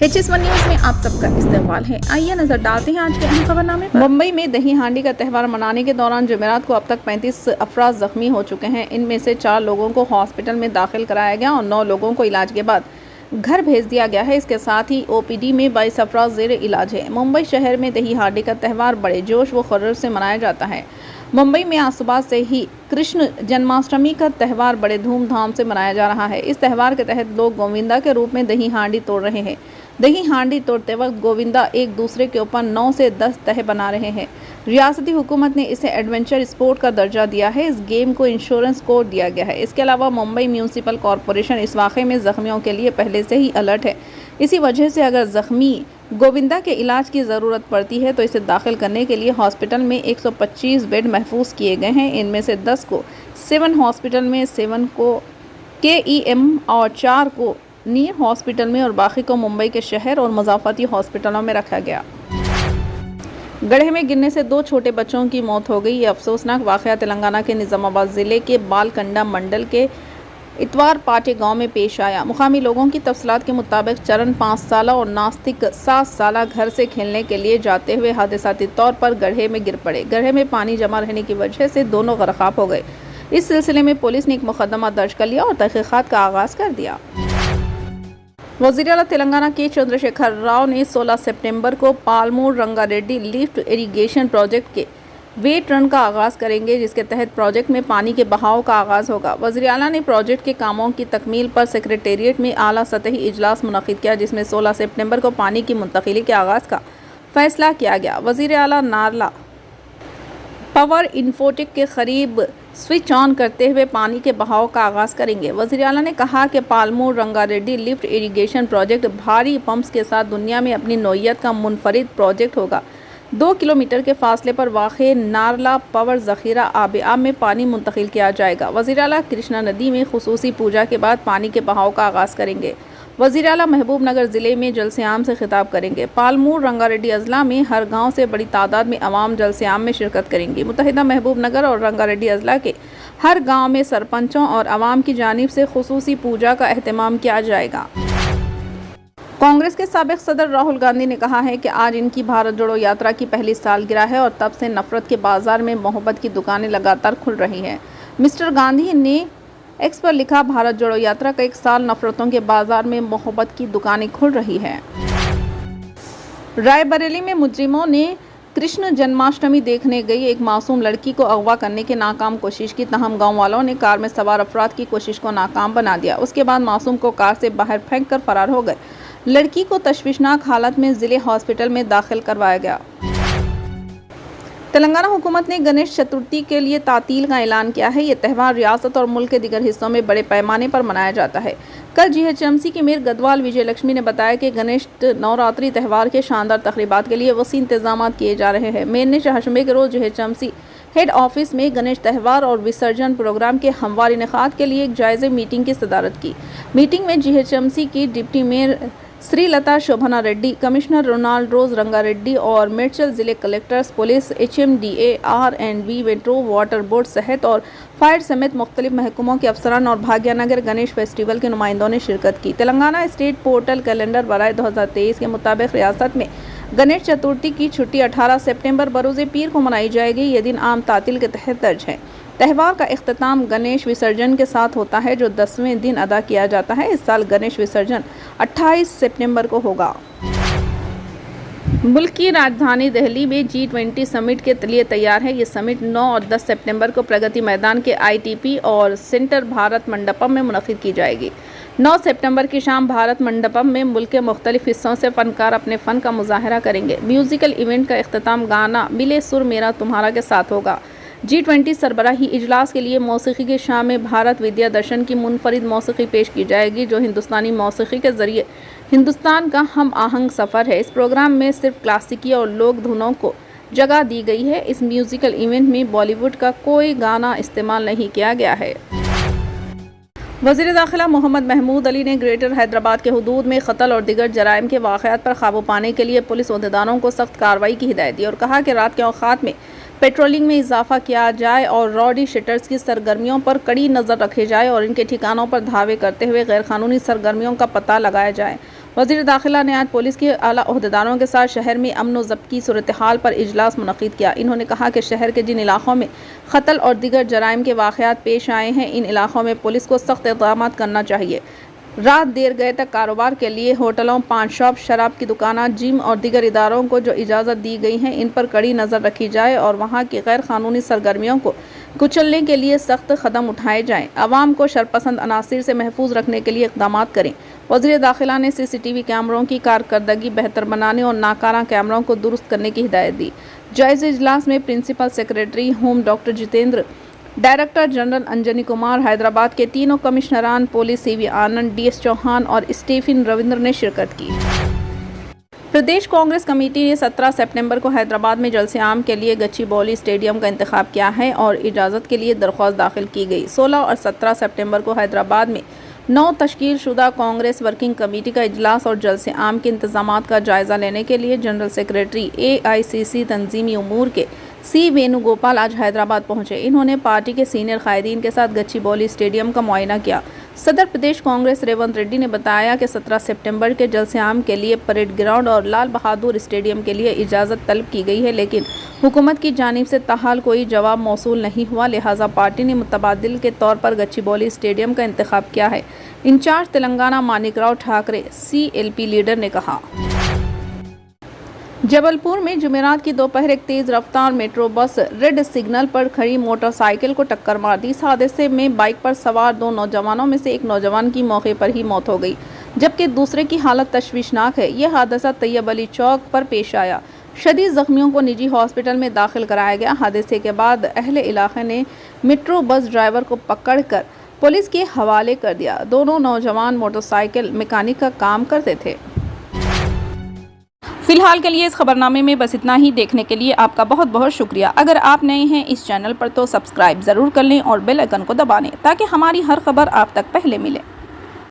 HS1 news में आप सबका इस्तेमाल है। आइए नजर डालते हैं आज के अहम खबरनामे पर। मुंबई में दही हांडी का त्यौहार मनाने के दौरान जुमेरात को अब तक 35 अफराद जख्मी हो चुके हैं। इनमें से 4 लोगों को हॉस्पिटल में दाखिल कराया गया और 9 लोगों को इलाज के बाद घर भेज दिया गया है। इसके साथ ही OPD में 22 अफराद जेर इलाज है। मुंबई शहर में दही हांडी का त्यौहार बड़े जोश व खरोश से मनाया जाता है। मुंबई में आज सुबह से ही कृष्ण जन्माष्टमी का त्यौहार बड़े धूमधाम से मनाया जा रहा है। इस त्यौहार के तहत लोग गोविंदा के रूप में दही हांडी तोड़ रहे हैं। दही हांडी तोड़ते वक्त गोविंदा एक दूसरे के ऊपर 9 से 10 तह बना रहे हैं। रियासती हुकूमत ने इसे एडवेंचर स्पोर्ट का दर्जा दिया है। इस गेम को इंश्योरेंस कोड दिया गया है। इसके अलावा मुंबई म्यूनिसिपल कॉरपोरेशन इस वाक़े में जख्मियों के लिए पहले से ही अलर्ट है। इसी वजह से अगर जख्मी गोविंदा के इलाज की ज़रूरत पड़ती है तो इसे दाखिल करने के लिए हॉस्पिटल में 125 बेड महफूज किए गए हैं। इनमें से 10 को 7 हॉस्पिटल में, 7 को KEM और 4 को नीर हॉस्पिटल में और बाकी को मुंबई के शहर और मुज़ाफ़ती हॉस्पिटलों में रखा गया। गड्ढे में गिरने से 2 छोटे बच्चों की मौत हो गई। ये अफसोसनाक वाक़या तेलंगाना के निज़ामाबाद ज़िले के बालकंडा मंडल के इतवार पाटे गांव में पेश आया। मुकामी लोगों की तफसीलात के मुताबिक चरण 5 साल और नास्तिक 7 साल घर से खेलने के लिए जाते हुए हादसाती तौर पर गड्ढे में गिर पड़े। गड्ढे में पानी जमा रहने की वजह से दोनों गरक़ाब हो गए। इस सिलसिले में पुलिस ने एक मुकदमा दर्ज कर लिया और तहक़ीक़ात का आगाज़ कर दिया। वज़ीर आला तेलंगाना के चंद्रशेखर राव ने 16 सितंबर को Palamuru Rangareddy lift irrigation project के वेट रन का आगाज़ करेंगे, जिसके तहत प्रोजेक्ट में पानी के बहाव का आगाज़ होगा। वज़ीर आला ने प्रोजेक्ट के कामों की तकमील पर सेक्रेटेरिएट में आला सतही इजलास मुनक़िद किया, जिसमें 16 सितंबर को पानी की मुंतकिली के आगाज़ का फ़ैसला किया गया। वज़ीर आला नारला पावर इन्फोटेक के करीब स्विच ऑन करते हुए पानी के बहाव का आगाज़ करेंगे। वज़ीर आला ने कहा कि Palamuru Rangareddy lift irrigation project भारी पंप्स के साथ दुनिया में अपनी नौइयत का मुनफरिद प्रोजेक्ट होगा। 2 किलोमीटर के फासले पर वाक़े नारला पावर ज़ख़ीरा आब में पानी मुंतकिल किया जाएगा। वज़ीर आला कृष्णा नदी में खुसूसी पूजा के बाद पानी के बहाव का आगाज़ करेंगे। वज़ीर आला महबूब नगर ज़िले में जलसे-आम से खिताब करेंगे। पालमूर रंगारेड्डी अज़ला में हर गांव से बड़ी तादाद में अवाम जलसे-आम में शिरकत करेंगी। मुत्तहिदा महबूब नगर और रंगारेड्डी अज़ला के हर गांव में सरपंचों और अवाम की जानिब से खुसूसी पूजा का एहतमाम किया जाएगा। कांग्रेस के साबिक़ सदर राहुल गांधी ने कहा है कि आज इनकी भारत जोड़ो यात्रा की पहली सालगिरह है और तब से नफ़रत के बाज़ार में मोहब्बत की दुकानें लगातार खुल रही हैं। मिस्टर गांधी ने एक्स पर लिखा, भारत जोड़ो यात्रा का 1 साल, नफ़रतों के बाज़ार में मोहब्बत की दुकानें खुल रही हैं। रायबरेली में मुजरिमों ने कृष्ण जन्माष्टमी देखने गई एक मासूम लड़की को अगवा करने की नाकाम कोशिश की। तहम गाँव वालों ने कार में सवार अफराद की कोशिश को नाकाम बना दिया। उसके बाद मासूम को कार से बाहर फेंक कर फरार हो गए। लड़की को तशवीशनाक हालत में ज़िले हॉस्पिटल में दाखिल करवाया गया। तेलंगाना हुकूमत ने गणेश चतुर्थी के लिए तातील का ऐलान किया है। ये त्यौहार रियासत और मुल्क के दीगर हिस्सों में बड़े पैमाने पर मनाया जाता है। कल GHMC की मेयर गदवाल विजय लक्ष्मी ने बताया कि गणेश नवरात्रि त्यौहार के शानदार तकरीबात के लिए वसी इंतजाम किए जा रहे हैं। मेयर ने चहारशंबे के रोज़ GHMC हेड ऑफिस में गणेश त्यौहार और विसर्जन प्रोग्राम के हमवार इनेकाद के लिए एक जायज़े मीटिंग की सदारत की। मीटिंग में GHMC की deputy mayor Shrilatha Shobhana Reddy, commissioner Ronald Rose Rangareddy और मेडचल ज़िले collectors, police, HMDA, R&B, metro, water board सहित और फायर समेत मुख्तलिफ महकमों के अफसरान और भाग्यनगर गणेश फेस्टिवल के नुमाइंदों ने शिरकत की। तेलंगाना स्टेट पोर्टल कैलेंडर बराए 2023 के मुताबिक रियासत में गणेश चतुर्थी की छुट्टी 18 सितंबर बरोज़ पीर को मनाई जाएगी। ये दिन आम तातील के तहत दर्ज है। त्यौहार का इख्तिताम गणेश विसर्जन के साथ होता है, जो 10वें दिन अदा किया जाता है। इस साल गणेश विसर्जन 28 सितंबर को होगा। मुल्क की राजधानी दिल्ली में G20 समिट के लिए तैयार है। ये समिट 9 और 10 सितंबर को प्रगति मैदान के ITP और सेंटर भारत मंडपम में मुनक़िद की जाएगी। 9 सितंबर की शाम भारत मंडपम में मुल्क के मुख्तलिफ हिस्सों से फ़नकार अपने फ़न का मुज़ाहरा करेंगे। म्यूज़िकल इवेंट का इख्तिताम गाना मिले सुर मेरा तुम्हारा के साथ होगा। G20 सरबराही इजलास के लिए मौसीकी के शाम में भारत विद्या दर्शन की मुनफरिद मौसीकी पेश की जाएगी, जो हिंदुस्तानी मौसीकी के ज़रिए हिंदुस्तान का हम आहंग सफ़र है। इस प्रोग्राम में सिर्फ क्लासिकी और लोक धुनों को जगह दी गई है। इस म्यूज़िकल इवेंट में बॉलीवुड का कोई गाना इस्तेमाल नहीं किया गया है। वज़ीर दाखिला मोहम्मद महमूद अली ने ग्रेटर हैदराबाद के हदूद में कत्ल और दिगर जराइम के वाक़यात पर काबू पाने के लिए पुलिस अहदेदारों को सख्त कार्रवाई की हिदायत दी और कहा कि रात के औक़ात में पेट्रोलिंग में इजाफा किया जाए और रॉडी शटर्स की सरगर्मियों पर कड़ी नज़र रखी जाए और इनके ठिकानों पर धावे करते हुए गैरकानूनी सरगर्मियों का पता लगाया जाए। वज़ीर दाखिला ने आज पुलिस के आला ओहदेदारों के साथ शहर में अमन व ज़ब्त की सूरत हाल पर इजलास मुनक़िद किया। इन्होंने कहा कि शहर के जिन इलाक़ों में क़त्ल और दीगर जराइम के वाक़यात पेश आए हैं, इन इलाक़ों में पुलिस को सख्त इक़दाम करना चाहिए। रात देर गए तक कारोबार के लिए होटलों, पान शॉप, शराब की दुकानात, जिम और दीगर इदारों को जो इजाज़त दी गई है, इन पर कड़ी नज़र रखी जाए और वहाँ की गैर कानूनी सरगर्मियों को कुचलने के लिए सख्त कदम उठाए जाएँ। आवाम को शरपसंद अनासिर से महफूज रखने के लिए इक़दाम करें। वज़ीर दाखिला ने CCTV कैमरों की कारकर्दगी बेहतर बनाने और नाकारा कैमरों को दुरुस्त करने की हिदायत दी। जायज़े इजलास में principal secretary home doctor Jitender, director general Anjani Kumar, Hyderabad के तीनों कमिश्नरान police CV Anand, DS Chauhan और स्टीफन रविंद्र ने शिरकत की। प्रदेश कांग्रेस कमेटी ने 17 सितंबर को हैदराबाद में जलसे आम के लिए गच्चीबौली स्टेडियम का इंतखाब किया है और इजाज़त के लिए दरख्वास्त दाखिल की गई। 16 और 17 सितंबर को हैदराबाद में 9 तश्कील शुदा कांग्रेस वर्किंग कमेटी का इजलास और जलसे आम के इंतजामात का जायज़ा लेने के लिए जनरल सेक्रेटरी AICC तंजीमी उमूर के C वेणुगोपाल आज हैदराबाद पहुंचे। इन्होंने पार्टी के सीनियर कायदीन के साथ गच्चीबौली स्टेडियम का मुआयना किया। सदर प्रदेश कांग्रेस रेवंत रेड्डी ने बताया कि 17 सितंबर के जलसे आम के लिए परेड ग्राउंड और लाल बहादुर स्टेडियम के लिए इजाज़त तलब की गई है, लेकिन हुकूमत की जानिब से ताहाल कोई जवाब मौसूल नहीं हुआ। लिहाजा पार्टी ने मुतबादिल के तौर पर गच्चीबौली स्टेडियम का इंतखाब किया है। In charge Telangana Manikrao Thakre CLP leader ने कहा। जबलपुर में जुमेरात की दोपहर एक तेज़ रफ्तार मेट्रो बस रेड सिग्नल पर खड़ी मोटरसाइकिल को टक्कर मार दी। इस हादसे में बाइक पर सवार 2 नौजवानों में से एक नौजवान की मौके पर ही मौत हो गई, जबकि दूसरे की हालत तशवीशनाक है। यह हादसा तैयब अली चौक पर पेश आया। शदीद जख्मियों को निजी हॉस्पिटल में दाखिल कराया गया। हादसे के बाद अहले इलाके ने मेट्रो बस ड्राइवर को पकड़कर पुलिस के हवाले कर दिया। दोनों नौजवान मोटरसाइकिल मैकेनिक का काम करते थे। फिलहाल के लिए इस खबरनामे में बस इतना ही। देखने के लिए आपका बहुत बहुत शुक्रिया। अगर आप नए हैं इस चैनल पर तो सब्सक्राइब ज़रूर कर लें और बेल आइकन को दबा लें ताकि हमारी हर खबर आप तक पहले मिले।